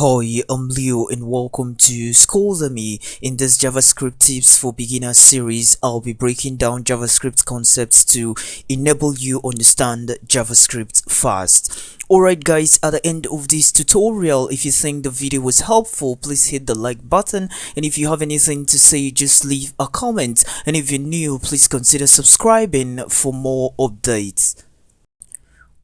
Hi, I'm Leo and welcome to School Me. In this JavaScript Tips for Beginners series, I'll be breaking down JavaScript concepts to enable you understand JavaScript fast. Alright guys, at the end of this tutorial, if you think the video was helpful, please hit the like button, and if you have anything to say, just leave a comment, and if you're new, please consider subscribing for more updates.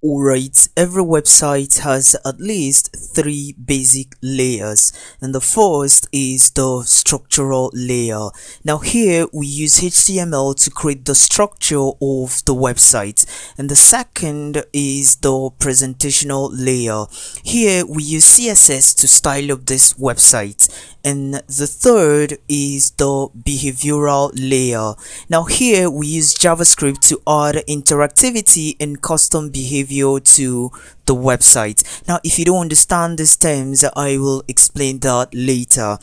Alright, every website has at least three basic layers, and the first is the structural layer. Now here we use HTML to create the structure of the website, and the second is the presentational layer. Here we use CSS to style up this website, and the third is the behavioral layer. Now here we use JavaScript to add interactivity and custom behavior to the website. Now if you don't understand these terms, I will explain that later.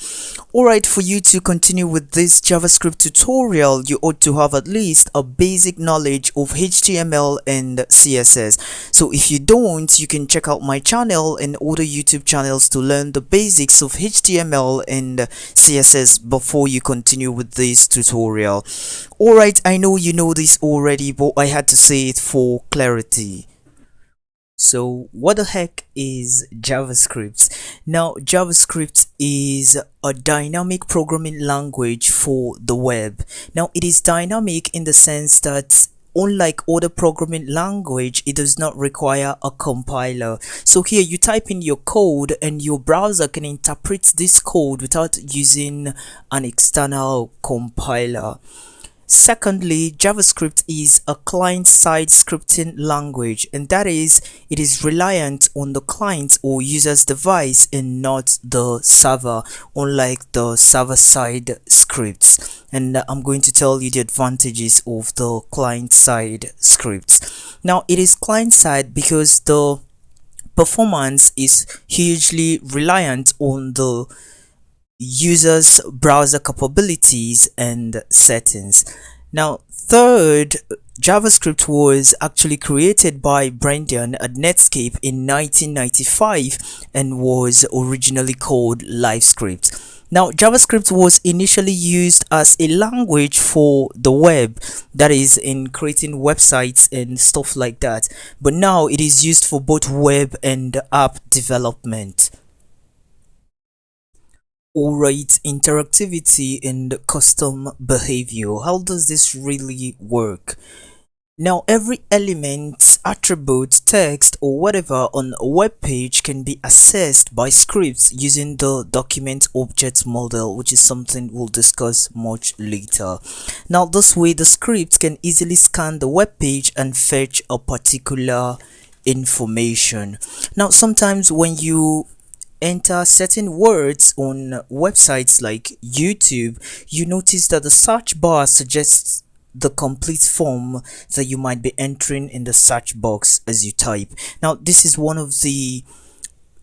Alright, for you to continue with this JavaScript tutorial, you ought to have at least a basic knowledge of HTML and CSS. So if you don't, you can check out my channel and other YouTube channels to learn the basics of HTML and CSS before you continue with this tutorial. Alright, I know you know this already, but I had to say it for clarity. So what the heck is JavaScript? Now JavaScript is a dynamic programming language for the web. Now it is dynamic in the sense that unlike other programming language, it does not require a compiler. So here you type in your code and your browser can interpret this code without using an external compiler. Secondly, JavaScript is a client-side scripting language, and that is, it is reliant on the client or user's device and not the server, unlike the server-side scripts. And I'm going to tell you the advantages of the client-side scripts. Now, it is client-side because the performance is hugely reliant on the user's browser capabilities and settings. Now, third, JavaScript was actually created by Brendan at Netscape in 1995 and was originally called LiveScript. Now, JavaScript was initially used as a language for the web, that is, in creating websites and stuff like that, but now it is used for both web and app development. Alright, interactivity and custom behavior. How does this really work? Now, every element, attribute, text, or whatever on a web page can be accessed by scripts using the document object model, which is something we'll discuss much later. Now, this way, the script can easily scan the web page and fetch a particular information. Now, sometimes when you enter certain words on websites like YouTube, you notice that the search bar suggests the complete form that you might be entering in the search box as you type. Now, this is one of the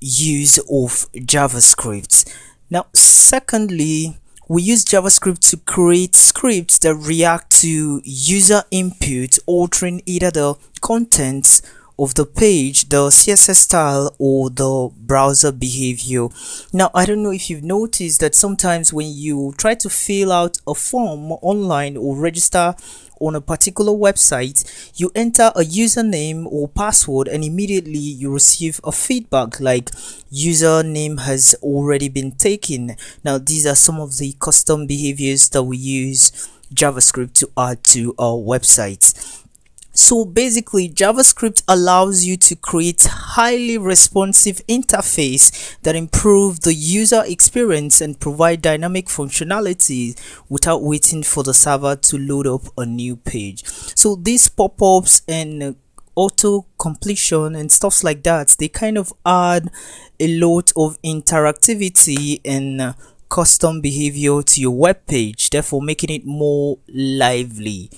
use of JavaScript. Now, secondly, we use JavaScript to create scripts that react to user input, altering either the contents of the page, the CSS style, or the browser behavior. Now, I don't know if you've noticed that sometimes when you try to fill out a form online or register on a particular website, you enter a username or password and immediately you receive a feedback like username has already been taken. Now, these are some of the custom behaviors that we use JavaScript to add to our websites. So basically, JavaScript allows you to create highly responsive interface that improve the user experience and provide dynamic functionality without waiting for the server to load up a new page. So these pop-ups and auto completion and stuff like that, they kind of add a lot of interactivity and custom behavior to your web page, therefore making it more lively.